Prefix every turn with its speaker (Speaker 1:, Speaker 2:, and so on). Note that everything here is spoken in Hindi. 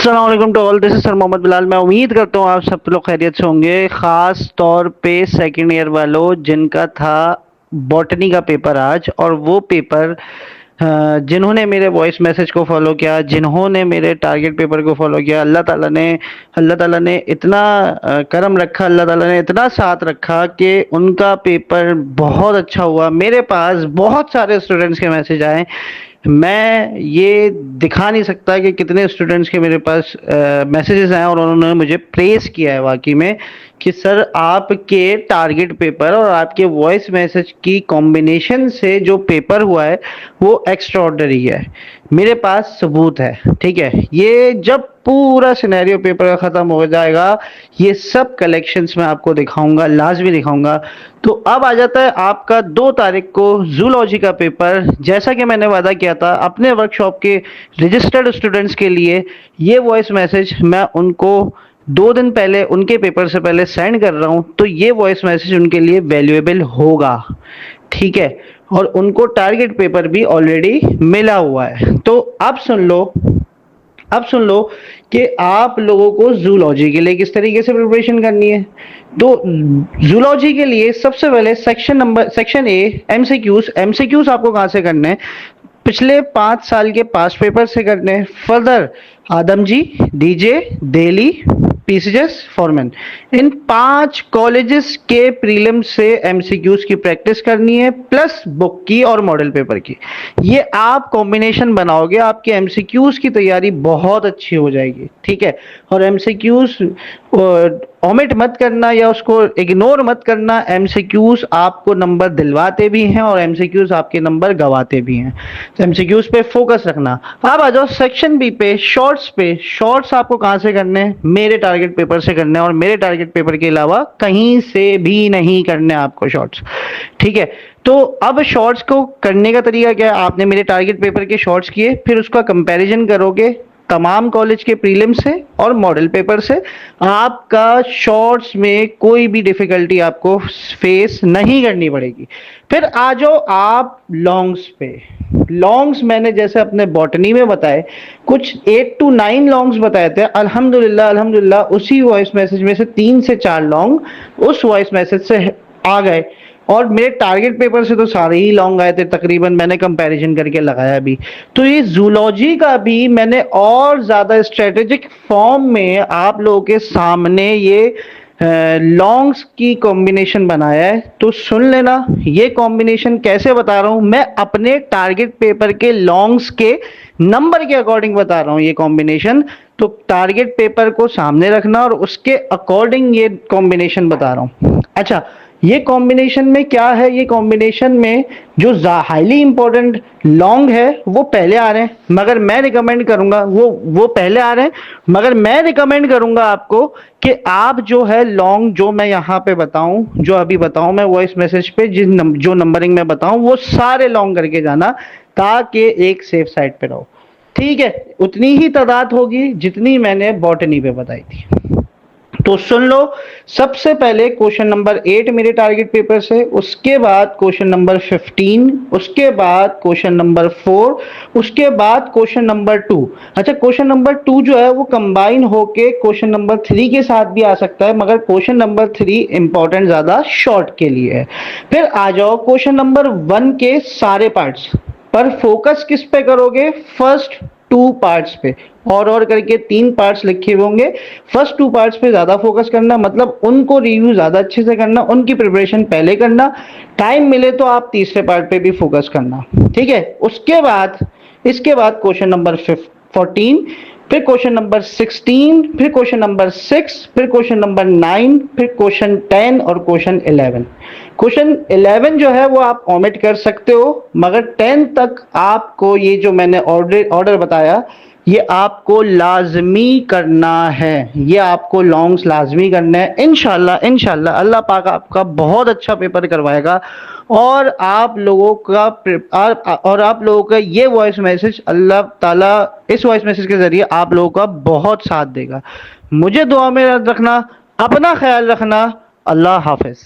Speaker 1: अस्सलाम वालेकुम to all, this is sir Mohammad Bilal. मैं उम्मीद करता हूँ आप सब लोग खैरियत से होंगे। ख़ास तौर पे सेकेंड ईयर वालों जिनका था बॉटनी का पेपर आज, और वो पेपर जिन्होंने मेरे वॉइस मैसेज को फॉलो किया, जिन्होंने मेरे टारगेट पेपर को फॉलो किया, अल्लाह ताला ने इतना करम रखा, अल्लाह ताला ने इतना साथ रखा कि उनका पेपर बहुत अच्छा हुआ। मेरे पास बहुत सारे स्टूडेंट्स के मैसेज आए। मैं ये दिखा नहीं सकता कि कितने स्टूडेंट्स के मेरे पास मैसेजेस आए और उन्होंने मुझे प्रेज़ किया है वाक़ई में कि सर आपके टारगेट पेपर और आपके वॉइस मैसेज की कॉम्बिनेशन से जो पेपर हुआ है वो एक्स्ट्राऑर्डिनरी है। मेरे पास सबूत है, ठीक है? ये जब पूरा सिनेरियो पेपर का ख़त्म हो जाएगा, ये सब कलेक्शंस मैं आपको दिखाऊँगा, लाज़मी दिखाऊँगा। तो अब आ जाता है आपका 2 तारीख को ज़ूलॉजी का पेपर। जैसा कि मैंने वादा किया था अपने वर्कशॉप के रजिस्टर्ड स्टूडेंट्स के लिए, ये वॉइस मैसेज मैं उनको 2 दिन पहले उनके पेपर से पहले सेंड कर रहा हूँ, तो ये वॉइस मैसेज उनके लिए वैल्यूएबल होगा, ठीक है? और उनको टारगेट पेपर भी ऑलरेडी मिला हुआ है। तो अब सुन लो कि आप लोगों को जूलॉजी के लिए किस तरीके से प्रिपरेशन करनी है। तो जूलॉजी के लिए सबसे पहले सेक्शन ए एमसीक्यूज आपको कहाँ से करने हैं? पिछले 5 साल के पास्ट पेपर से करने हैं। Further Adamjee, DJ, Delhi, PCS, Forman, इन 5 कॉलेजेस के प्रीलिम से एमसीक्यूज की प्रैक्टिस करनी है, प्लस बुक की और मॉडल पेपर की। ये आप कॉम्बिनेशन बनाओगे, आपके एमसीक्यूज की तैयारी बहुत अच्छी हो जाएगी, ठीक है? और एमसीक्यूज ओमिट मत करना या उसको इग्नोर मत करना। एमसीक्यूज आपको नंबर दिलवाते भी हैं और एमसीक्यूज आपके नंबर गवाते भी हैं, तो एमसीक्यूज पे फोकस रखना। अब आ जाओ सेक्शन बी पे, शॉर्ट्स आपको कहाँ से करने हैं? मेरे टारगेट पेपर से करने हैं, और मेरे टारगेट पेपर के अलावा कहीं से भी नहीं करने आपको शॉर्ट्स, ठीक है? तो अब शॉर्ट्स को करने का तरीका क्या है? आपने मेरे टारगेट पेपर के शॉर्ट्स किए, फिर उसका कंपैरिजन करोगे तमाम कॉलेज के प्रीलिम से और मॉडल पेपर से। आपका शॉर्ट्स में कोई भी डिफिकल्टी आपको फेस नहीं करनी पड़ेगी। फिर आ जाओ आप लॉन्ग्स पे। लॉन्ग्स मैंने जैसे अपने बॉटनी में बताए, कुछ 8 to 9 लॉन्ग्स बताए थे। अल्हम्दुलिल्लाह उसी वॉइस मैसेज में से 3 से 4 लॉन्ग उस वॉइस मैसेज से आ गए, और मेरे टारगेट पेपर से तो सारे ही लॉन्ग आए थे तकरीबन। मैंने कंपैरिजन करके लगाया भी। तो ये जूलॉजी का भी मैंने और ज़्यादा स्ट्रेटेजिक फॉर्म में आप लोगों के सामने ये लॉन्ग्स की कॉम्बिनेशन बनाया है। तो सुन लेना, ये कॉम्बिनेशन कैसे बता रहा हूँ मैं, अपने टारगेट पेपर के लॉन्ग्स के नंबर के अकॉर्डिंग बता रहा हूँ ये कॉम्बिनेशन। तो टारगेट पेपर को सामने रखना और उसके अकॉर्डिंग ये कॉम्बिनेशन बता रहा हूँ। अच्छा, ये कॉम्बिनेशन में क्या है? ये कॉम्बिनेशन में जो हाईली इंपॉर्टेंट लॉन्ग है वो पहले आ रहे हैं, मगर मैं रिकमेंड करूंगा वो पहले आ रहे हैं, मगर मैं रिकमेंड करूंगा आपको कि आप जो है लॉन्ग जो मैं यहाँ पे बताऊं, जो अभी बताऊं मैं वॉइस मैसेज पे, जो नंबरिंग में बताऊं वो सारे लॉन्ग करके जाना, ताकि एक सेफ साइड पे रहो, ठीक है? उतनी ही तादाद होगी जितनी मैंने बॉटनी पे बताई थी। तो सुन लो, सबसे पहले क्वेश्चन नंबर 8 मेरे टारगेट पेपर से, उसके बाद क्वेश्चन नंबर 15, उसके बाद क्वेश्चन नंबर 4, उसके बाद क्वेश्चन नंबर 2। अच्छा, क्वेश्चन नंबर 2 जो है वो कंबाइन होके क्वेश्चन नंबर 3 के साथ भी आ सकता है, मगर क्वेश्चन नंबर 3 इंपॉर्टेंट ज्यादा शॉर्ट के लिए है। फिर आ जाओ क्वेश्चन नंबर 1 के सारे पार्ट्स पर फोकस किस पे करोगे? फर्स्ट 2 पार्ट्स पे, और करके 3 पार्ट्स लिखे हुए होंगे। फर्स्ट 2 पार्ट्स पे ज्यादा फोकस करना, मतलब उनको रिव्यू ज्यादा अच्छे से करना, उनकी प्रिपरेशन पहले करना। टाइम मिले तो आप तीसरे पार्ट पे भी फोकस करना, ठीक है? इसके बाद क्वेश्चन नंबर 14, फिर क्वेश्चन नंबर 16, फिर क्वेश्चन नंबर 6, फिर क्वेश्चन नंबर 9, फिर क्वेश्चन 10 और क्वेश्चन 11। क्वेश्चन 11 जो है वो आप ओमिट कर सकते हो, मगर 10 तक आपको ये जो मैंने ऑर्डर बताया ये आपको लाजमी करना है, ये आपको लॉन्ग्स लाजमी करना है। इंशाल्लाह अल्लाह पाक आपका बहुत अच्छा पेपर करवाएगा, और आप लोगों का ये वॉइस मैसेज, अल्लाह ताला इस वॉइस मैसेज के जरिए आप लोगों का बहुत साथ देगा। मुझे दुआ में याद रखना, अपना ख्याल रखना। अल्लाह हाफिज।